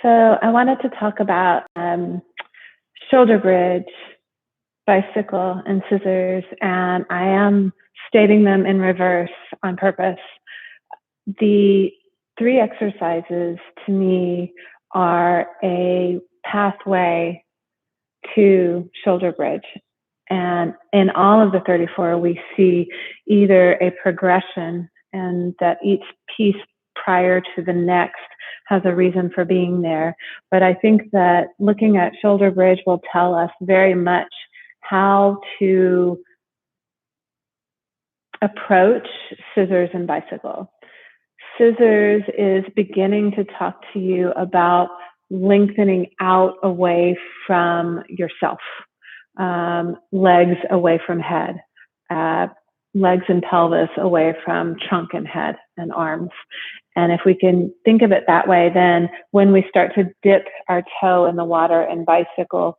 So I wanted to talk about shoulder bridge, bicycle, and scissors, and I am stating them in reverse on purpose. The three exercises to me are a pathway to shoulder bridge. And in all of the 34, we see either a progression and that each piece prior to the next has a reason for being there. But I think that looking at shoulder bridge will tell us very much how to approach scissors and bicycle. Scissors is beginning to talk to you about lengthening out away from yourself, legs away from head, legs and pelvis away from trunk and head and arms. And if we can think of it that way, then when we start to dip our toe in the water and bicycle,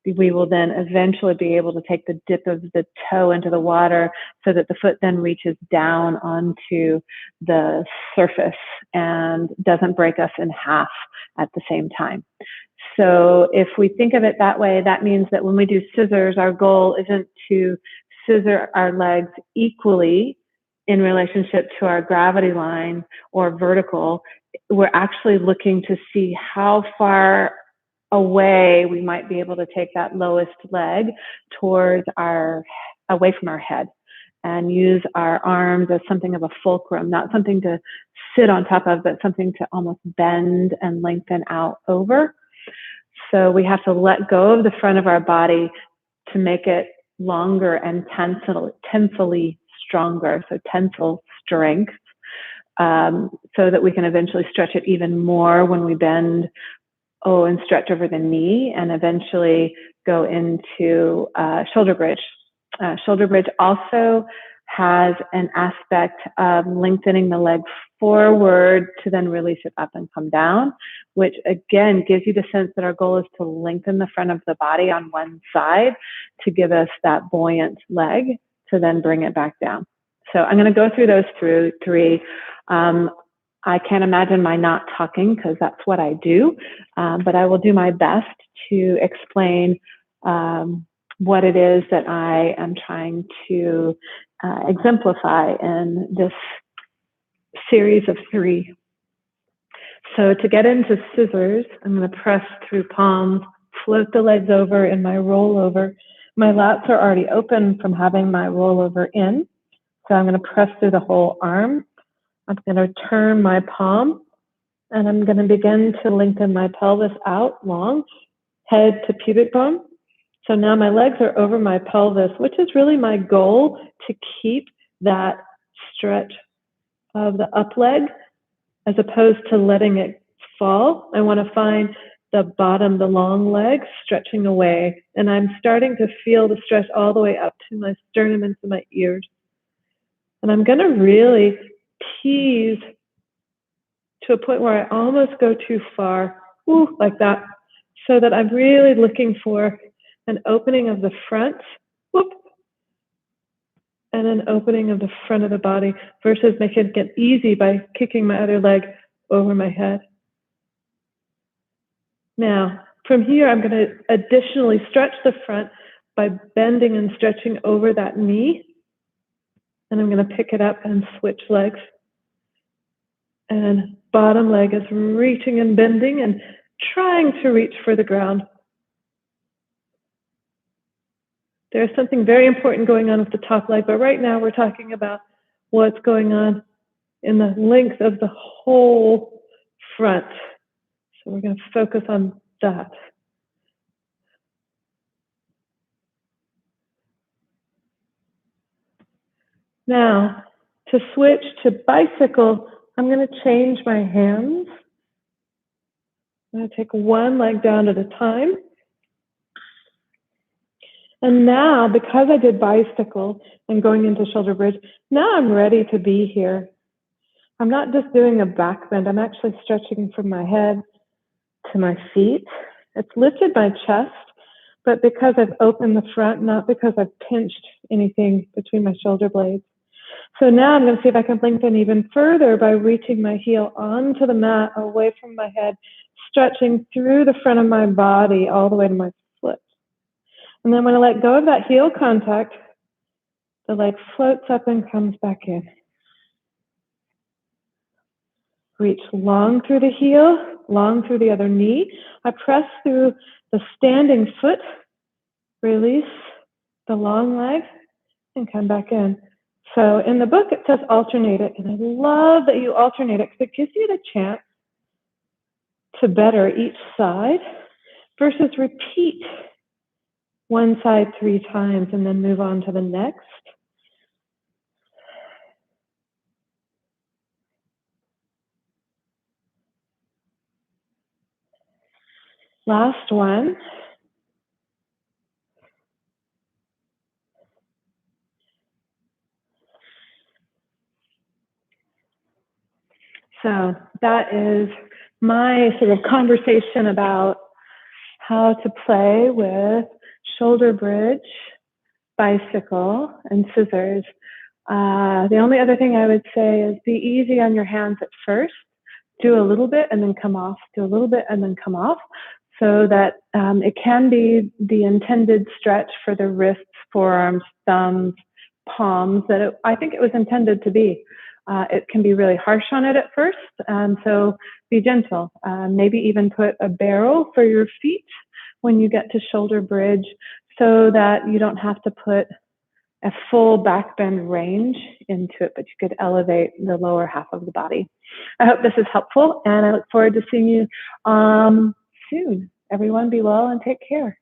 we will then eventually be able to take the dip of the toe into the water so that the foot then reaches down onto the surface and doesn't break us in half at the same time. So if we think of it that way, that means that when we do scissors, our goal isn't to scissor our legs equally in relationship to our gravity line or vertical. We're actually looking to see how far away we might be able to take that lowest leg towards away from our head, and use our arms as something of a fulcrum, not something to sit on top of, but something to almost bend and lengthen out over. So we have to let go of the front of our body to make it longer and tensily stronger, so tensile strength, so that we can eventually stretch it even more when we bend and stretch over the knee, and eventually go into shoulder bridge. Shoulder bridge also has an aspect of lengthening the leg forward to then release it up and come down, which again gives you the sense that our goal is to lengthen the front of the body on one side to give us that buoyant leg to then bring it back down. So I'm going to go through those three. I can't imagine my not talking because that's what I do, but I will do my best to explain what it is that I am trying to exemplify in this series of three. So to get into scissors, I'm going to press through palms, float the legs over in my rollover. My lats are already open from having my rollover in, so I'm going to press through the whole arm. I'm going to turn my palm, and I'm going to begin to lengthen my pelvis out long, head to pubic bone. So now my legs are over my pelvis, which is really my goal, to keep that stretch of the up leg as opposed to letting it fall. I want to find the bottom, the long leg, stretching away. And I'm starting to feel the stretch all the way up to my sternum and to my ears. And I'm going to really tease to a point where I almost go too far, like that, so that I'm really looking for an opening of the front, and an opening of the front of the body, versus making it easy by kicking my other leg over my head. Now, from here, I'm going to additionally stretch the front by bending and stretching over that knee. And I'm going to pick it up and switch legs. And bottom leg is reaching and bending and trying to reach for the ground. There's something very important going on with the top leg, but right now we're talking about what's going on in the length of the whole front. So we're going to focus on that. Now, to switch to bicycle, I'm going to change my hands. I'm going to take one leg down at a time. And now, because I did bicycle and going into shoulder bridge, now I'm ready to be here. I'm not just doing a back bend. I'm actually stretching from my head to my feet. It's lifted my chest, but because I've opened the front, not because I've pinched anything between my shoulder blades. So now I'm going to see if I can lengthen even further by reaching my heel onto the mat, away from my head, stretching through the front of my body all the way to my foot. And then when I let go of that heel contact, the leg floats up and comes back in. Reach long through the heel, long through the other knee. I press through the standing foot, release the long leg, and come back in. So in the book, it says alternate it, and I love that you alternate it because it gives you the chance to better each side versus repeat one side 3 times and then move on to the next. Last one. So that is my sort of conversation about how to play with shoulder bridge, bicycle, and scissors. The only other thing I would say is be easy on your hands at first. Do a little bit and then come off. Do a little bit and then come off, so that it can be the intended stretch for the wrists, forearms, thumbs, palms that I think it was intended to be. It can be really harsh on it at first, so be gentle. Maybe even put a barrel for your feet when you get to shoulder bridge, so that you don't have to put a full back bend range into it, but you could elevate the lower half of the body. I hope this is helpful, and I look forward to seeing you soon. Everyone be well and take care.